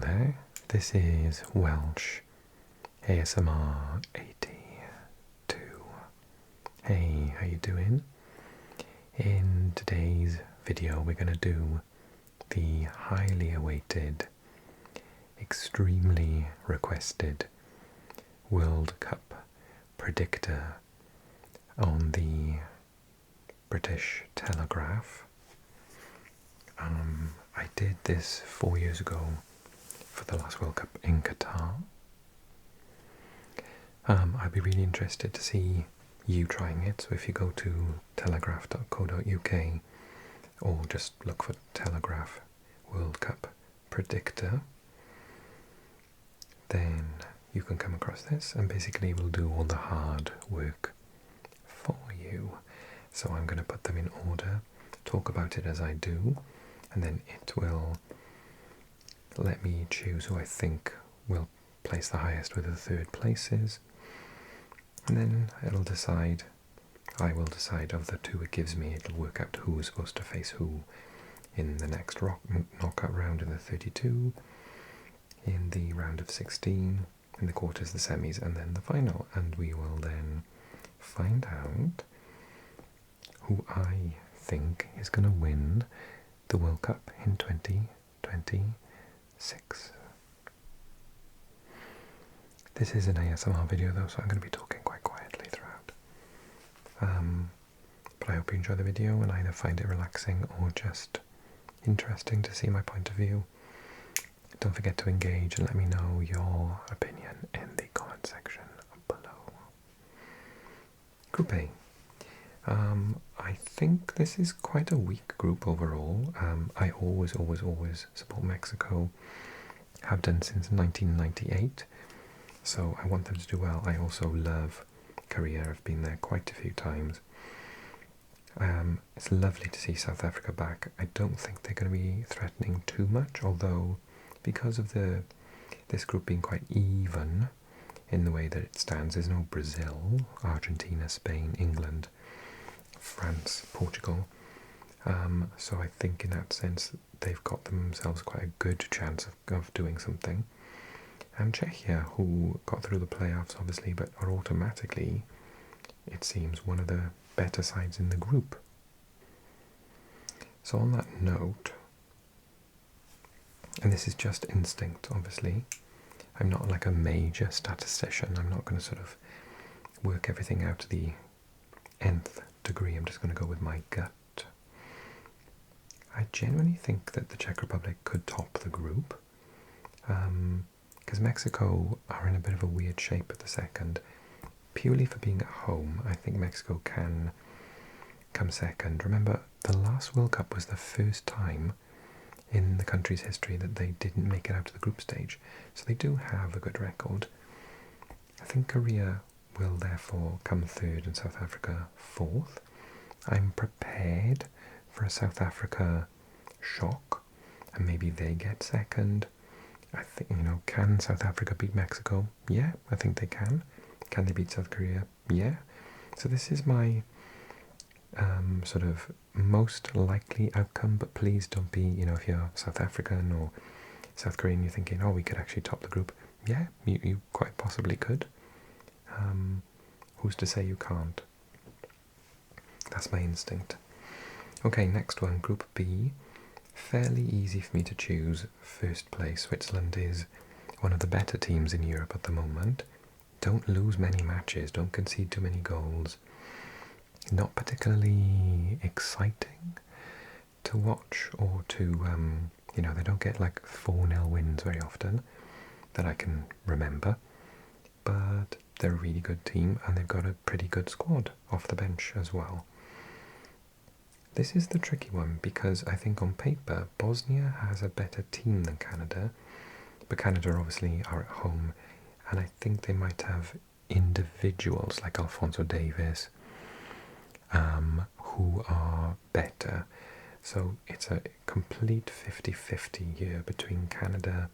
there, this is Welsh ASMR 82. Hey, how you doing? In today's video we're going to do the highly awaited, extremely requested World Cup predictor on the British Telegraph. I did this 4 years ago for the last World Cup in Qatar. I'd be really interested to see you trying it, so if you go to telegraph.co.uk or just look for Telegraph World Cup predictor, then you can come across this, and basically we'll do all the hard work for you. So I'm going to put them in order, talk about it as I do, and then it will let me choose who I think will place the highest with the third places, and then it'll decide, I will decide of the two it gives me, it'll work out who is supposed to face who in the next knockout round, in the 32, in the round of 16, in the quarters, the semis, and then the final, and we will then find out who I think is going to win the World Cup in 2026. This is an ASMR video though, so I'm going to be talking quite quietly throughout. But I hope you enjoy the video and either find it relaxing or just interesting to see my point of view. Don't forget to engage and let me know your opinion in the comment section below. Group A. I think this is quite a weak group overall. I always support Mexico. Have done since 1998. So I want them to do well. I also love Korea. I've been there quite a few times. It's lovely to see South Africa back. I don't think they're going to be threatening too much, although because of this group being quite even in the way that it stands, there's no Brazil, Argentina, Spain, England, France, Portugal. So I think in that sense they've got themselves quite a good chance of doing something. And Czechia, who got through the playoffs obviously, but are automatically, it seems, one of the better sides in the group. So on that note, and this is just instinct obviously, I'm not like a major statistician, I'm not going to sort of work everything out to the nth degree, I'm just going to go with my gut. I genuinely think that the Czech Republic could top the group, because Mexico are in a bit of a weird shape at the second. Purely for being at home, I think Mexico can come second. Remember, the last World Cup was the first time in the country's history that they didn't make it out to the group stage, so they do have a good record. I think Korea will therefore come third and South Africa fourth. I'm prepared for a South Africa shock, and maybe they get second. I think, can South Africa beat Mexico? Yeah, I think they can. Can they beat South Korea? Yeah. So this is my sort of most likely outcome, but please don't be, if you're South African or South Korean, you're thinking, oh, we could actually top the group. Yeah, you quite possibly could. Who's to say you can't? That's my instinct. Okay, next one, Group B. Fairly easy for me to choose first place. Switzerland is one of the better teams in Europe at the moment. Don't lose many matches, don't concede too many goals. Not particularly exciting to watch or to, they don't get like 4-0 wins very often that I can remember. But they're a really good team and they've got a pretty good squad off the bench as well. This is the tricky one because I think on paper Bosnia has a better team than Canada, but Canada obviously are at home, and I think they might have individuals like Alphonso Davies who are better. So it's a complete 50-50 year between Canada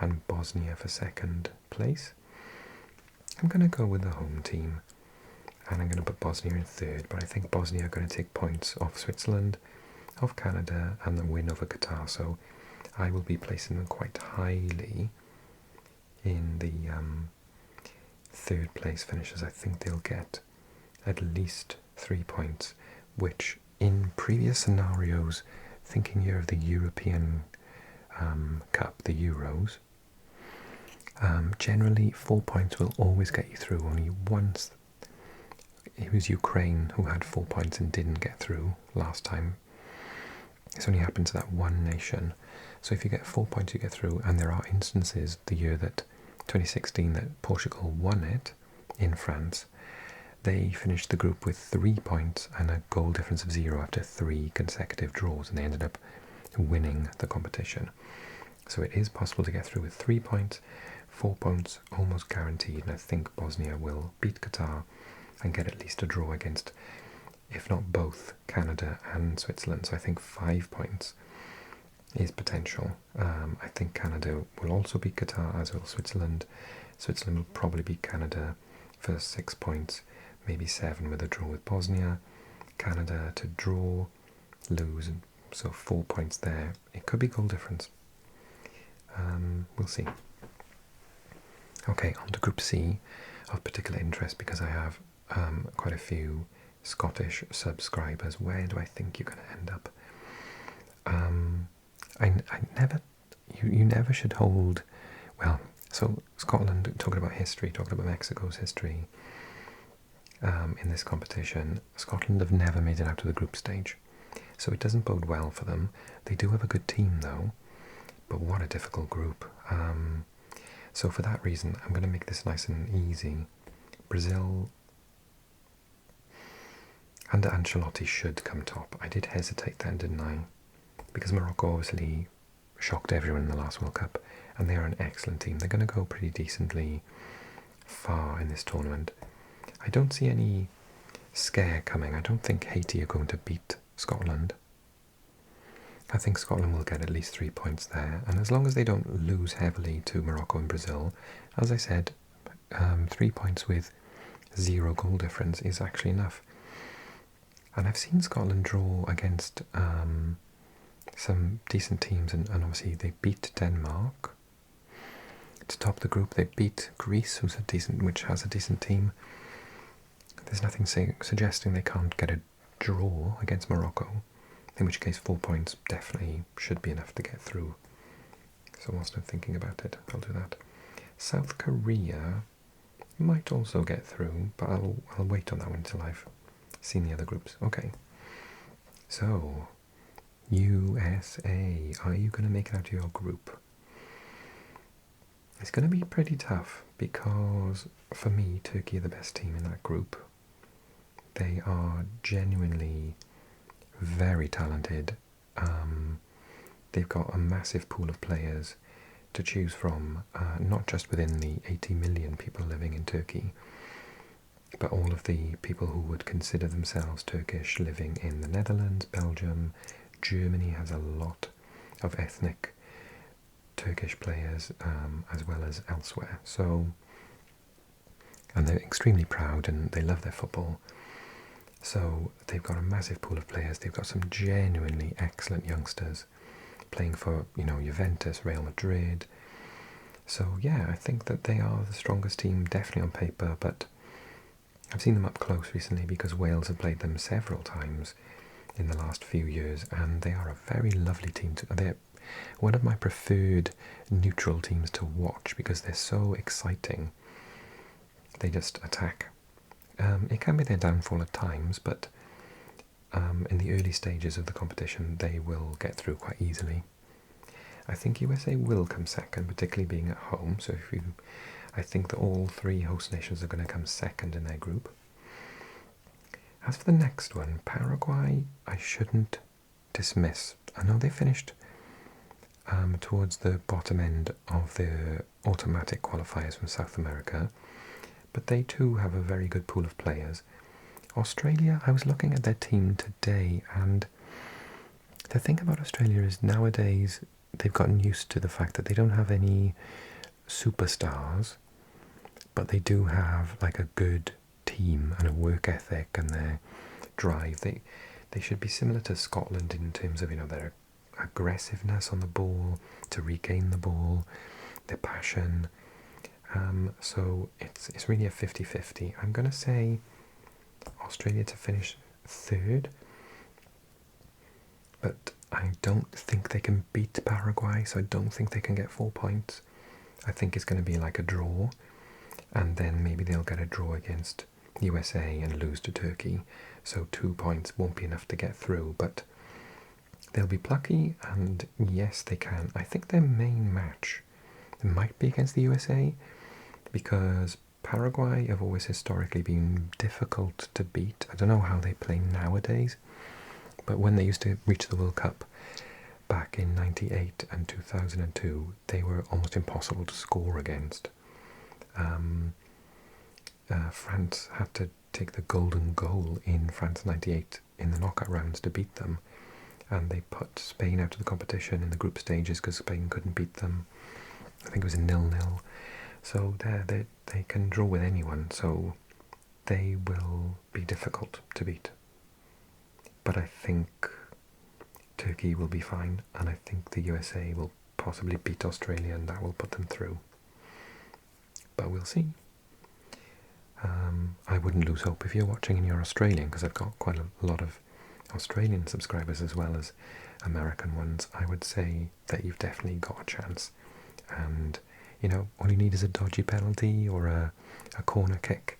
and Bosnia for second place. I'm going to go with the home team, and I'm going to put Bosnia in third, but I think Bosnia are going to take points off Switzerland, off Canada, and then win over Qatar, so I will be placing them quite highly in the third place finishers. I think they'll get at least 3 points, which in previous scenarios, thinking here of the European Cup, the Euros, generally 4 points will always get you through. Only once it was Ukraine who had 4 points and didn't get through last time. It's only happened to that one nation. So if you get 4 points, you get through. And there are instances, the year that 2016, that Portugal won it in France, they finished the group with 3 points and a goal difference of 0 after 3 consecutive draws, and they ended up winning the competition. So it is possible to get through with 3 points, 4 points almost guaranteed, and I think Bosnia will beat Qatar and get at least a draw against, if not both, Canada and Switzerland. So I think 5 points is potential. I think Canada will also beat Qatar, as will Switzerland. Switzerland will probably beat Canada for 6 points, maybe 7 with a draw with Bosnia. Canada to draw, lose, so 4 points there. It could be goal difference. We'll see. Okay, on to Group C, of particular interest because I have quite a few Scottish subscribers. Where do I think you're going to end up? You never should hold, well, so Scotland, talking about history, talking about Mexico's history in this competition, Scotland have never made it out to the group stage. So it doesn't bode well for them. They do have a good team though, but what a difficult group. So for that reason, I'm going to make this nice and easy. Brazil under Ancelotti should come top. I did hesitate then, didn't I? Because Morocco obviously shocked everyone in the last World Cup, and they are an excellent team. They're going to go pretty decently far in this tournament. I don't see any scare coming. I don't think Haiti are going to beat Scotland. I think Scotland will get at least 3 points there, and as long as they don't lose heavily to Morocco and Brazil, as I said, 3 points with 0 goal difference is actually enough. And I've seen Scotland draw against some decent teams, and obviously they beat Denmark to top the group. They beat Greece, which has a decent team. There's nothing suggesting they can't get a draw against Morocco, in which case 4 points definitely should be enough to get through. So whilst I'm thinking about it, I'll do that. South Korea might also get through, but I'll wait on that one until I've seen the other groups. Okay, so USA, are you going to make it out to your group? It's going to be pretty tough because, for me, Turkey are the best team in that group. They are genuinely very talented. They've got a massive pool of players to choose from, not just within the 80 million people living in Turkey, but all of the people who would consider themselves Turkish living in the Netherlands, Belgium. Germany has a lot of ethnic Turkish players, as well as elsewhere. So, and they're extremely proud and they love their football. So they've got a massive pool of players. They've got some genuinely excellent youngsters playing for, Juventus, Real Madrid. So yeah, I think that they are the strongest team, definitely on paper, but I've seen them up close recently because Wales have played them several times in the last few years, and they are a very lovely team. They're one of my preferred neutral teams to watch because they're so exciting. They just attack. It can be their downfall at times, but in the early stages of the competition they will get through quite easily. I think USA will come second, particularly being at home. So I think that all 3 host nations are going to come second in their group. As for the next one, Paraguay, I shouldn't dismiss. I know they finished towards the bottom end of the automatic qualifiers from South America, but they too have a very good pool of players. Australia, I was looking at their team today, and the thing about Australia is nowadays they've gotten used to the fact that they don't have any superstars, but they do have like a good team and a work ethic and their drive. They should be similar to Scotland in terms of, they're aggressiveness on the ball, to regain the ball, their passion. So it's really a 50-50. I'm going to say Australia to finish third, but I don't think they can beat Paraguay, so I don't think they can get 4 points. I think it's going to be like a draw, and then maybe they'll get a draw against USA and lose to Turkey, so 2 points won't be enough to get through, but they'll be plucky, and yes, they can. I think their main match might be against the USA, because Paraguay have always historically been difficult to beat. I don't know how they play nowadays, but when they used to reach the World Cup back in 98 and 2002, they were almost impossible to score against. France had to take the golden goal in France 98 in the knockout rounds to beat them, and they put Spain out of the competition in the group stages because Spain couldn't beat them. I think it was a 0-0. So they can draw with anyone, so they will be difficult to beat. But I think Turkey will be fine, and I think the USA will possibly beat Australia, and that will put them through. But we'll see. I wouldn't lose hope if you're watching and you're Australian, because I've got quite a lot of Australian subscribers as well as American ones. I would say that you've definitely got a chance, and you know, all you need is a dodgy penalty or a corner kick,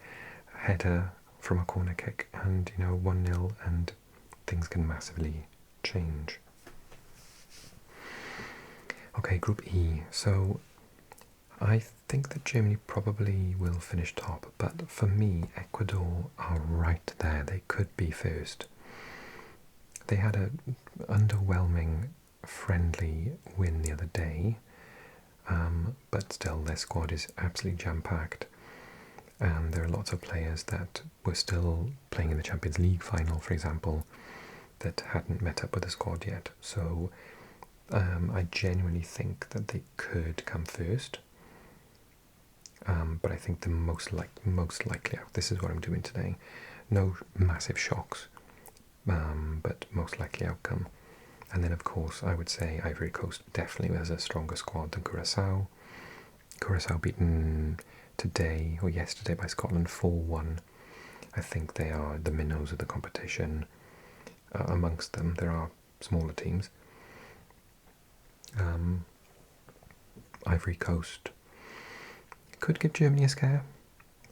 a header from a corner kick, and you know, 1-0, and things can massively change. Okay, Group E. So I think that Germany probably will finish top, but for me, Ecuador are right there. They could be first. They had an underwhelming friendly win the other day, but still their squad is absolutely jam-packed, and there are lots of players that were still playing in the Champions League final, for example, that hadn't met up with the squad yet. So I genuinely think that they could come first. But I think the most likely out, this is what I'm doing today, no massive shocks, but most likely outcome. And then of course I would say Ivory Coast definitely has a stronger squad than Curacao. Curacao beaten today or yesterday by Scotland 4-1. I think they are the minnows of the competition. Amongst them there are smaller teams. Ivory Coast could give Germany a scare.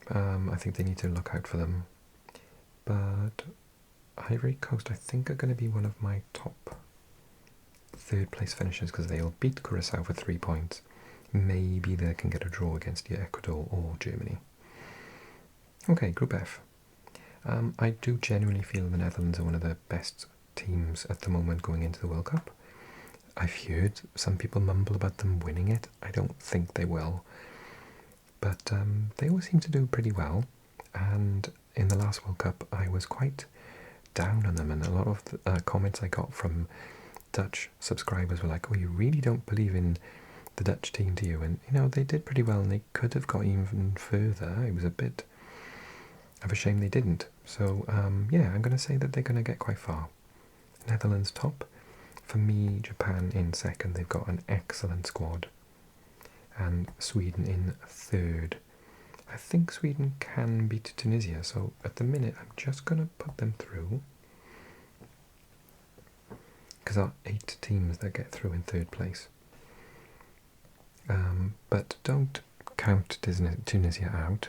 I think they need to look out for them. But Ivory Coast, I think, are going to be one of my top third place finishers because they'll beat Curacao for 3 points. Maybe they can get a draw against Ecuador or Germany. Okay, Group F. I do genuinely feel the Netherlands are one of the best teams at the moment going into the World Cup. I've heard some people mumble about them winning it. I don't think they will. But they always seem to do pretty well, and in the last World Cup I was quite down on them, and a lot of the comments I got from Dutch subscribers were like, oh, you really don't believe in the Dutch team, do you? And you know, they did pretty well, and they could have got even further. It was a bit of a shame they didn't. So yeah, I'm going to say that they're going to get quite far. Netherlands top. For me, Japan in second. They've got an excellent squad. And Sweden in third. I think Sweden can beat Tunisia, so at the minute I'm just going to put them through, because there are 8 teams that get through in third place. But don't count Tunisia out.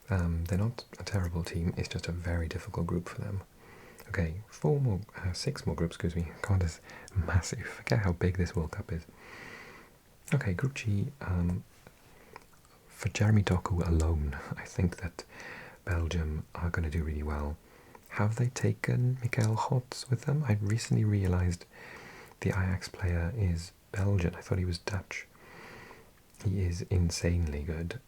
They're not a terrible team, it's just a very difficult group for them. Okay, 6 more groups, excuse me. God, it's massive. Forget how big this World Cup is. Okay, Group G, for Jeremy Doku alone, I think that Belgium are going to do really well. Have they taken Michael Hotz with them? I recently realised the Ajax player is Belgian. I thought he was Dutch. He is insanely good.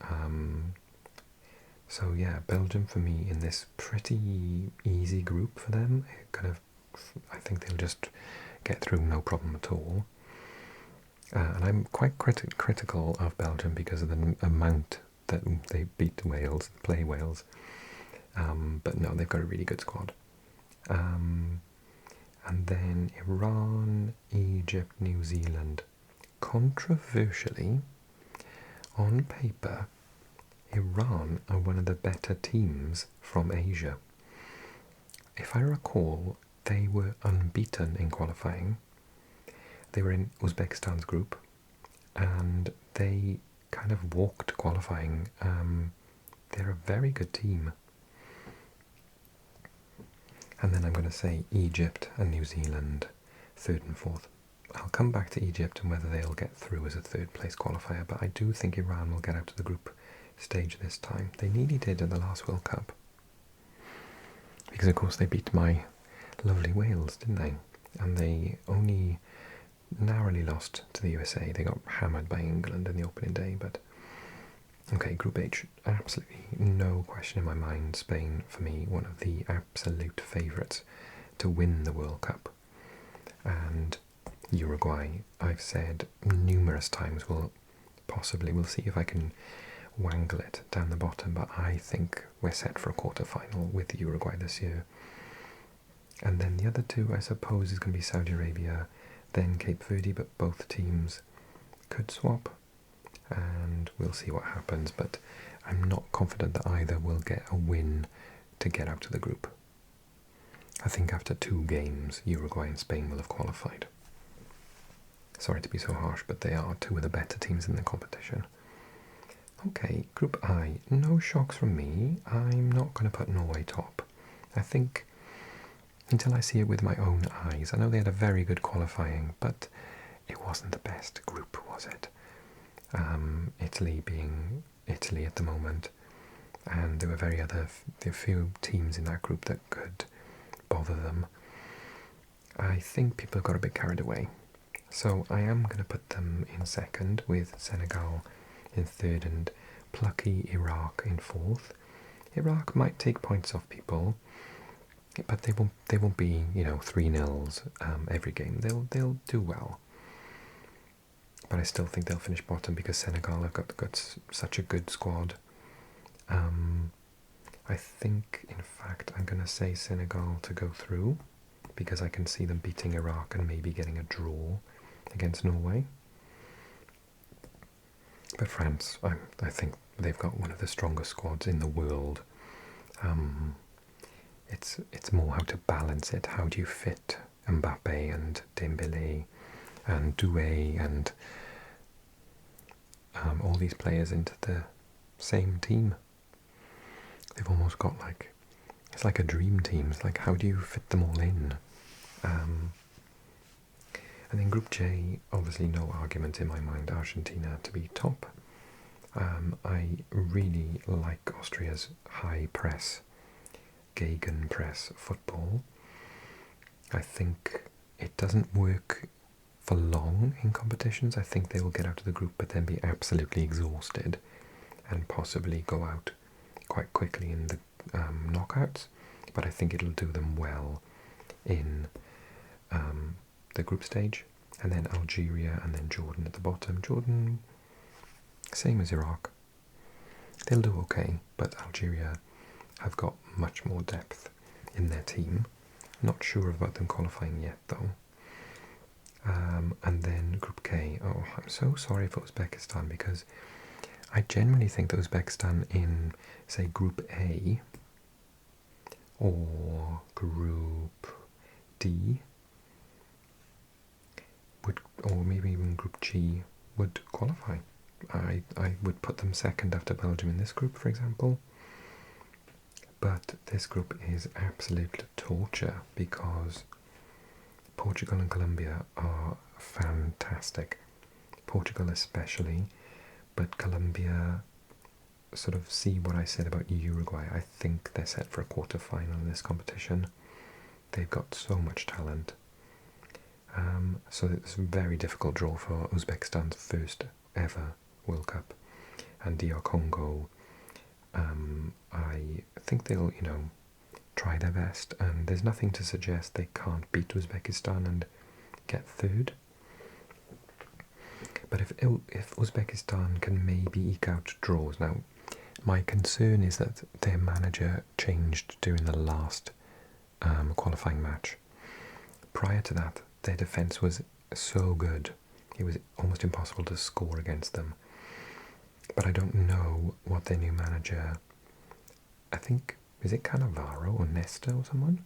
So yeah, Belgium for me in this pretty easy group for them. I think they'll just get through no problem at all. And I'm quite critical of Belgium because of the amount that they beat Wales, play Wales. But no, they've got a really good squad. And And then Iran, Egypt, New Zealand. Controversially, on paper, Iran are one of the better teams from Asia. If I recall, they were unbeaten in qualifying. They were in Uzbekistan's group, and they kind of walked qualifying. They're a very good team. And then I'm going to say Egypt and New Zealand, third and fourth. I'll come back to Egypt and whether they'll get through as a third place qualifier, but I do think Iran will get out to the group stage this time. They nearly did at the last World Cup. Because of course they beat my lovely Wales, didn't they? And they only narrowly lost to the USA. They got hammered by England in the opening day, but okay, Group H, absolutely no question in my mind. Spain, for me, one of the absolute favourites to win the World Cup. And Uruguay, I've said numerous times, we'll see if I can wangle it down the bottom, but I think we're set for a quarter-final with Uruguay this year. And then the other two, I suppose, is going to be Saudi Arabia, then Cape Verde, but both teams could swap, and we'll see what happens, but I'm not confident that either will get a win to get out to the group. I think after 2 games, Uruguay and Spain will have qualified. Sorry to be so harsh, but they are 2 of the better teams in the competition. Okay, Group I, no shocks from me. I'm not going to put Norway top. I think until I see it with my own eyes. I know they had a very good qualifying, but it wasn't the best group, was it? Italy being Italy at the moment, and there were few teams in that group that could bother them. I think people got a bit carried away. So I am going to put them in second, with Senegal in third and plucky Iraq in fourth. Iraq might take points off people, but they won't be 3-0s every game. They'll do well, but I still think they'll finish bottom because Senegal have got such a good squad. I think, in fact, I'm going to say Senegal to go through because I can see them beating Iraq and maybe getting a draw against Norway. But France, I think they've got one of the strongest squads in the world. It's more how to balance it. How do you fit Mbappe and Dembélé and Doué and all these players into the same team? They've almost got it's like a dream team. It's like, how do you fit them all in? And then Group J, obviously no argument in my mind, Argentina to be top. I really like Austria's high press, Gegen press football. I think it doesn't work for long in competitions. I think they will get out of the group but then be absolutely exhausted and possibly go out quite quickly in the knockouts. But I think it'll do them well in the group stage. And then Algeria and then Jordan at the bottom. Jordan, same as Iraq. They'll do okay, but Algeria have got much more depth in their team. Not sure about them qualifying yet, though. And then Group K. Oh, I'm so sorry for Uzbekistan because I generally think that Uzbekistan in, say, Group A or Group D would, or maybe even Group G, would qualify. I would put them second after Belgium in this group, for example. But this group is absolute torture because Portugal and Colombia are fantastic. Portugal especially, but Colombia, sort of see what I said about Uruguay. I think they're set for a quarter-final in this competition. They've got so much talent. So it's a very difficult draw for Uzbekistan's first ever World Cup. And DR Congo, I think they'll, try their best, and there's nothing to suggest they can't beat Uzbekistan and get third. But if Uzbekistan can maybe eke out draws, now my concern is that their manager changed during the last qualifying match. prior to that, their defence was so good. It was almost impossible to score against them. But I don't know what their new manager, I think, is it Cannavaro or Nesta or someone?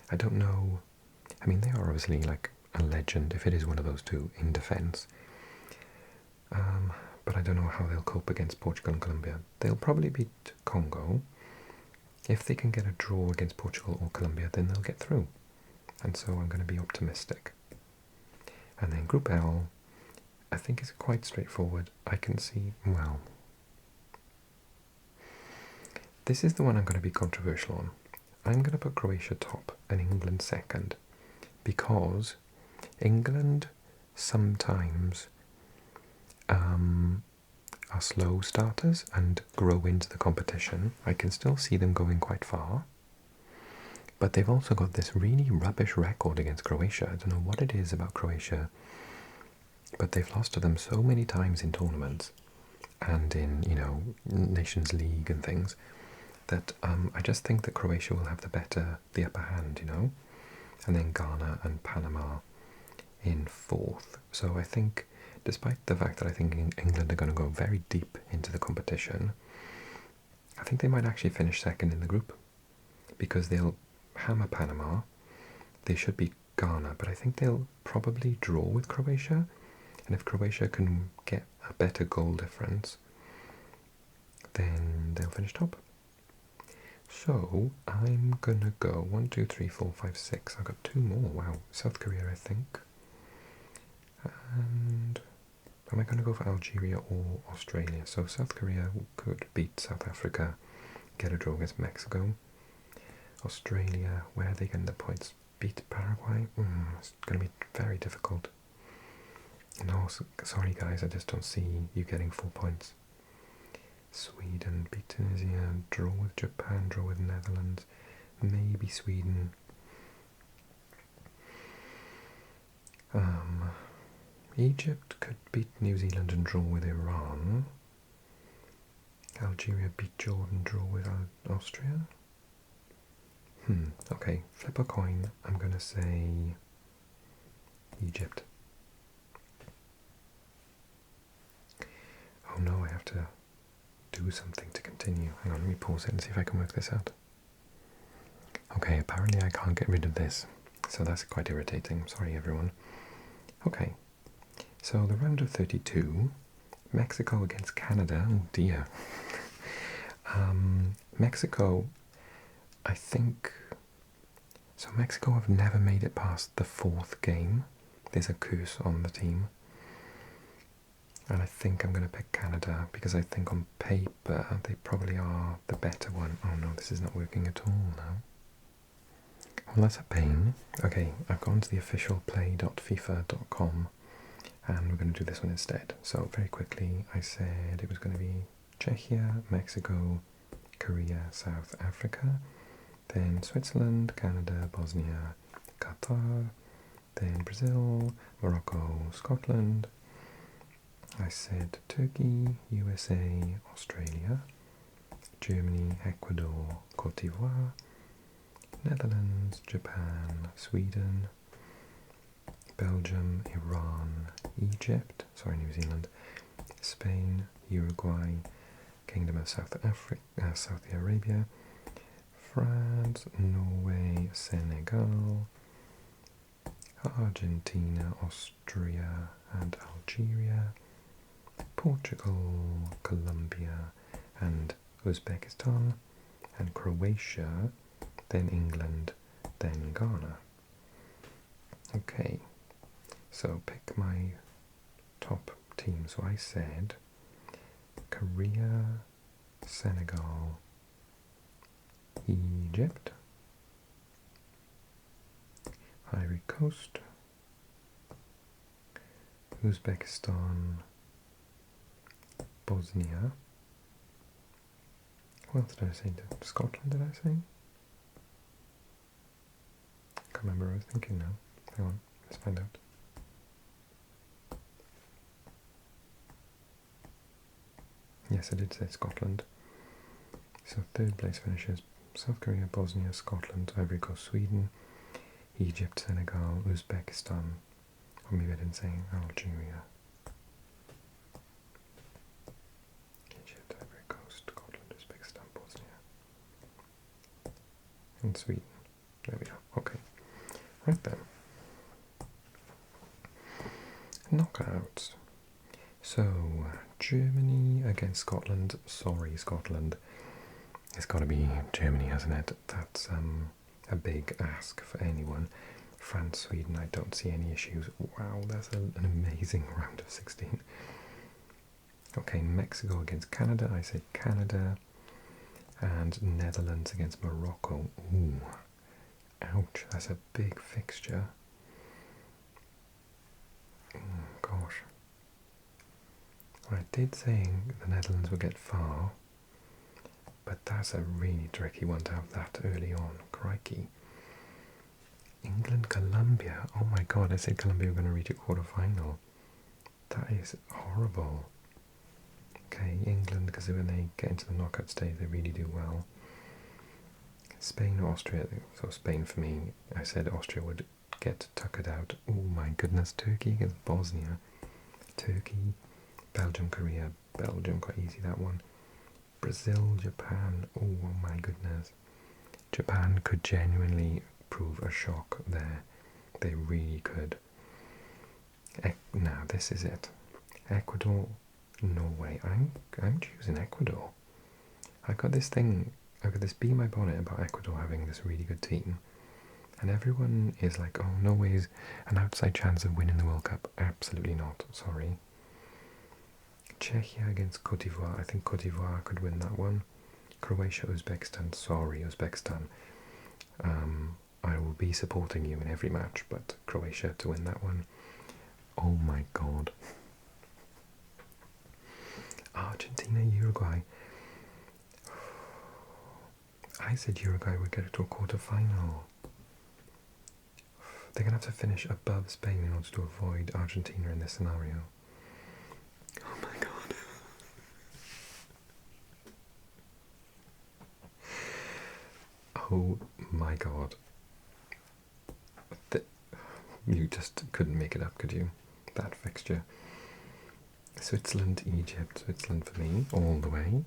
I don't know. I mean, they are obviously like a legend, if it is one of those two, in defence. But I don't know how they'll cope against Portugal and Colombia. They'll probably beat Congo. If they can get a draw against Portugal or Colombia, then they'll get through. And so I'm going to be optimistic. And then Group L, I think is quite straightforward. I can see, well, this is the one I'm going to be controversial on. I'm going to put Croatia top and England second, because England sometimes are slow starters and grow into the competition. I can still see them going quite far. But they've also got this really rubbish record against Croatia. I don't know what it is about Croatia, but they've lost to them so many times in tournaments and in, you know, Nations League and things, that I just think that Croatia will have the upper hand, you know, and then Ghana and Panama in fourth. So I think, despite the fact that I think England are going to go very deep into the competition, I think they might actually finish second in the group, because they'll hammer Panama. They should beat Ghana, but I think they'll probably draw with Croatia, and if Croatia can get a better goal difference, then they'll finish top. So I'm gonna go 1, 2, 3, 4, 5, 6. I've got two more. Wow, South Korea, I think. And am I going to go for Algeria or Australia? So South Korea could beat South Africa, get a draw against Mexico. Australia, where are they getting the points? Beat Paraguay? It's going to be very difficult. No, sorry guys, I just don't see you getting 4 points. Sweden beat Tunisia, draw with Japan, draw with Netherlands, maybe Sweden. Egypt could beat New Zealand and draw with Iran. Algeria beat Jordan, draw with Austria. Okay, flip a coin. I'm going to say Egypt. Oh no, I have to do something to continue. Hang on, let me pause it and see if I can work this out. Okay, apparently I can't get rid of this, so that's quite irritating. Sorry everyone. Okay, so the round of 32, Mexico against Canada. Oh dear. Mexico, I think, so Mexico have never made it past the fourth game. There's a curse on the team. And I think I'm going to pick Canada, because I think on paper they probably are the better one. Oh no, this is not working at all now. Well, that's a pain. Okay, I've gone to the official play.fifa.com and we're going to do this one instead. So very quickly, I said it was going to be Czechia, Mexico, Korea, South Africa, then Switzerland, Canada, Bosnia, Qatar, then Brazil, Morocco, Scotland. I said Turkey, USA, Australia, Germany, Ecuador, Cote d'Ivoire, Netherlands, Japan, Sweden, Belgium, Iran, Egypt, New Zealand, Spain, Uruguay, Kingdom of Saudi Arabia, France, Norway, Senegal, Argentina, Austria and Algeria, Portugal, Colombia and Uzbekistan, and Croatia, then England, then Ghana. Okay, so pick my top team. So I said Korea, Senegal, Egypt, Ivory Coast, Uzbekistan, Bosnia. What else did I say? Scotland, did I say? Can't remember what I was thinking now. Hang on, let's find out. Yes, I did say Scotland. So third place finishes South Korea, Bosnia, Scotland, Ivory Coast, Sweden, Egypt, Senegal, Uzbekistan, or maybe I didn't say Algeria. Egypt, Ivory Coast, Scotland, Uzbekistan, Bosnia, and Sweden. There we are. Okay. Right then. Knockouts. So, Germany against Scotland. Sorry, Scotland. It's got to be Germany, hasn't it? That's a big ask for anyone. France, Sweden, I don't see any issues. Wow, that's an amazing round of 16. Okay, Mexico against Canada. I say Canada. And Netherlands against Morocco. Ooh. Ouch, that's a big fixture. Gosh. I did say the Netherlands would get far, but that's a really tricky one to have that early on. Crikey. England, Colombia. Oh my god, I said Colombia were going to reach a quarter-final. That is horrible. Okay, England, because when they get into the knockout stage, they really do well. Spain or Austria. So Spain for me. I said Austria would get tuckered out. Oh my goodness, Turkey against Bosnia. Turkey, Belgium, Korea. Belgium, quite easy that one. Brazil, Japan. Oh my goodness. Japan could genuinely prove a shock there. They really could. Now this is it. Ecuador, Norway. I'm choosing Ecuador. I've got this bee in my bonnet about Ecuador having this really good team. And everyone is like, oh, Norway's an outside chance of winning the World Cup. Absolutely not, sorry. Czechia against Cote d'Ivoire. I think Cote d'Ivoire could win that one. Croatia, Uzbekistan. Sorry, Uzbekistan. I will be supporting you in every match, but Croatia to win that one. Oh my god. Argentina, Uruguay. I said Uruguay would get to a quarter-final. They're going to have to finish above Spain in order to avoid Argentina in this scenario. Oh my god. Oh my god. You just couldn't make it up, could you? That fixture. Switzerland, Egypt. Switzerland for me, all the way.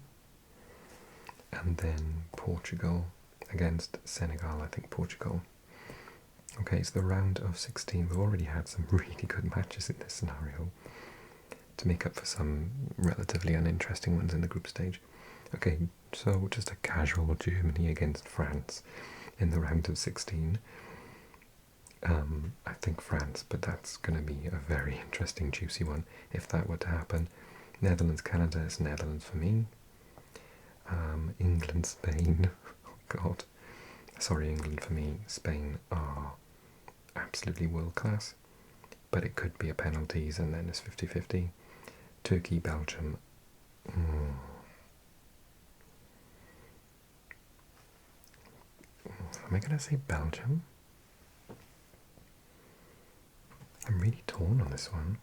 And then Portugal against Senegal. I think Portugal. Okay, it's the round of 16. We've already had some really good matches in this scenario to make up for some relatively uninteresting ones in the group stage. Okay, so just a casual Germany against France in the round of 16. I think France, but that's going to be a very interesting, juicy one if that were to happen. Netherlands, Canada is Netherlands for me. England, Spain. Oh god. Sorry, England for me. Spain are absolutely world class, but it could be a penalties and then it's 50-50. Turkey, Belgium. Am I going to say Belgium? I'm really torn on this one.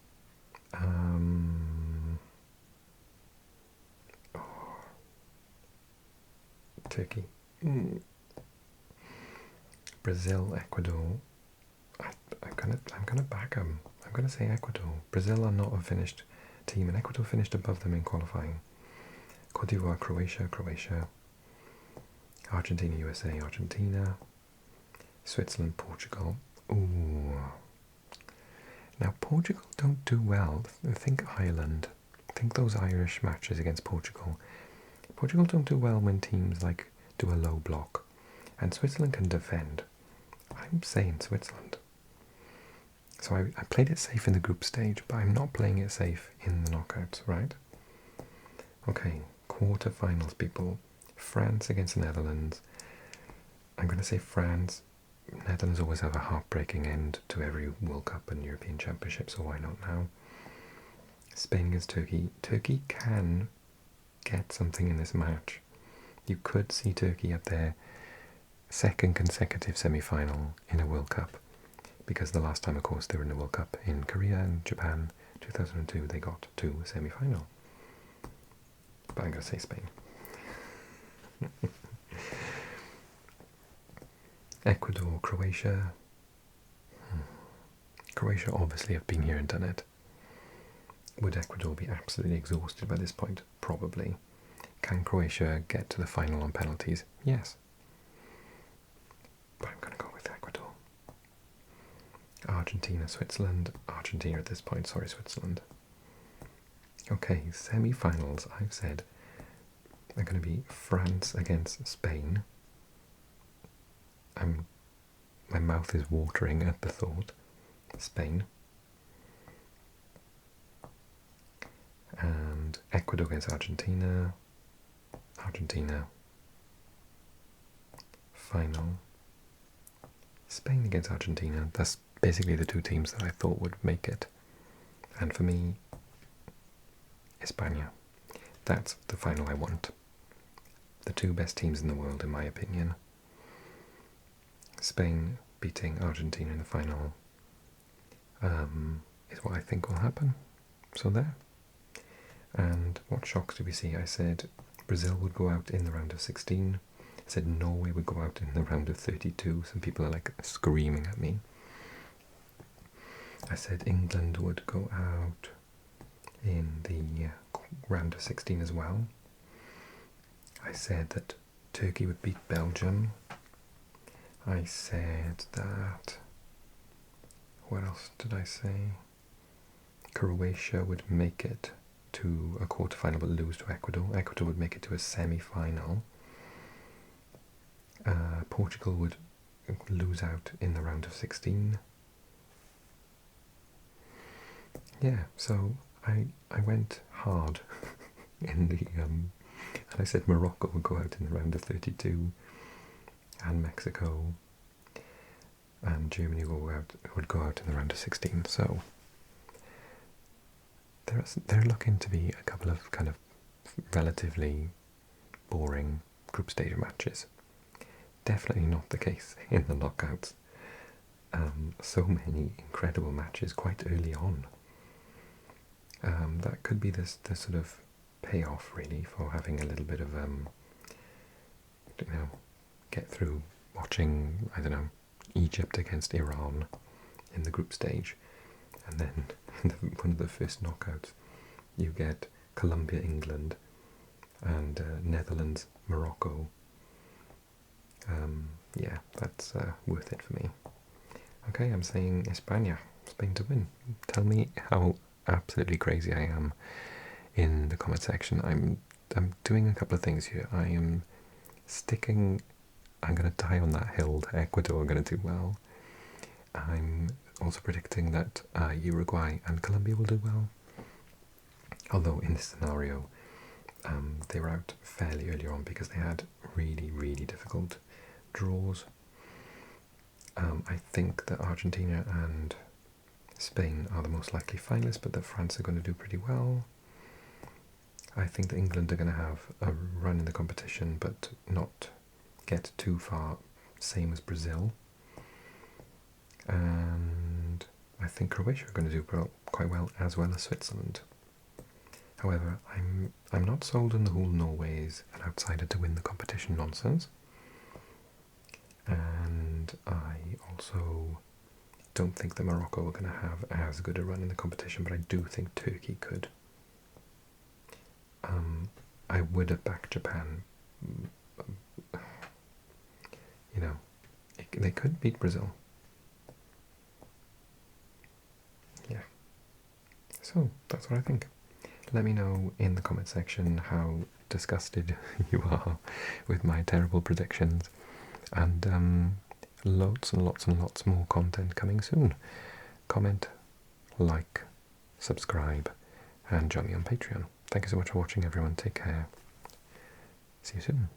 Turkey. Brazil, Ecuador. I'm gonna back them. I'm gonna say Ecuador. Brazil are not a finished team, and Ecuador finished above them in qualifying. Cote d'Ivoire, Croatia. Argentina, USA, Argentina. Switzerland, Portugal. Ooh. Now Portugal don't do well. Think Ireland. Think those Irish matches against Portugal. Portugal don't do well when teams like do a low block, and Switzerland can defend. I'm saying Switzerland. So I played it safe in the group stage, but I'm not playing it safe in the knockouts, right? Okay, quarterfinals, people. France against the Netherlands. I'm going to say France. Netherlands always have a heartbreaking end to every World Cup and European Championship, so why not now? Spain against Turkey. Turkey can get something in this match. You could see Turkey at their second consecutive semi-final in a World Cup, because the last time, of course, they were in the World Cup in Korea and Japan, 2002, they got to a semi-final. But I'm going to say Spain. Ecuador, Croatia. Croatia obviously have been here and done it. Would Ecuador be absolutely exhausted by this point? Probably. Can Croatia get to the final on penalties? Yes. But I'm going to go with Ecuador. Argentina, Switzerland. Argentina at this point, sorry, Switzerland. Okay, semi-finals, I've said, are going to be France against Spain. My mouth is watering at the thought. Spain. And Ecuador against Argentina. Argentina. Final. Spain against Argentina. That's basically the two teams that I thought would make it. And for me, España. That's the final I want. The two best teams in the world, in my opinion. Spain beating Argentina in the final is what I think will happen. So there. And what shocks do we see? I said Brazil would go out in the round of 16. I said Norway would go out in the round of 32. Some people are like screaming at me. I said England would go out in the round of 16 as well. I said that Turkey would beat Belgium. I said that... What else did I say? Croatia would make it to a quarter-final but lose to Ecuador. Ecuador would make it to a semi-final. Portugal would lose out in the round of 16. Yeah, so I went hard in the... and I said Morocco would go out in the round of 32, and Mexico and Germany would go out in the round of 16. So there are looking to be a couple of kind of relatively boring group stage matches. Definitely not the case in the knockouts. So many incredible matches quite early on. That could be the sort of payoff really for having a little bit of get through watching, I don't know, Egypt against Iran in the group stage, and then one of the first knockouts you get Colombia, England, and Netherlands, Morocco. Yeah, that's worth it for me. Okay, I'm saying España, Spain to win. Tell me how absolutely crazy I am in the comment section. I'm doing a couple of things here. I am sticking... I'm going to die on that hill that Ecuador are going to do well. I'm also predicting that Uruguay and Colombia will do well. Although in this scenario, they were out fairly early on because they had really, really difficult draws. I think that Argentina and Spain are the most likely finalists, but that France are going to do pretty well. I think that England are going to have a run in the competition, but not get too far, same as Brazil. And I think Croatia are going to do quite well, as well as Switzerland. However, I'm not sold on the whole Norway is an outsider to win the competition nonsense. And I also don't think that Morocco are going to have as good a run in the competition, but I do think Turkey could. I would have backed Japan. You know, they could beat Brazil. Yeah. So, that's what I think. Let me know in the comment section how disgusted you are with my terrible predictions. And lots and lots and lots more content coming soon. Comment, like, subscribe, and join me on Patreon. Thank you so much for watching, everyone. Take care. See you soon.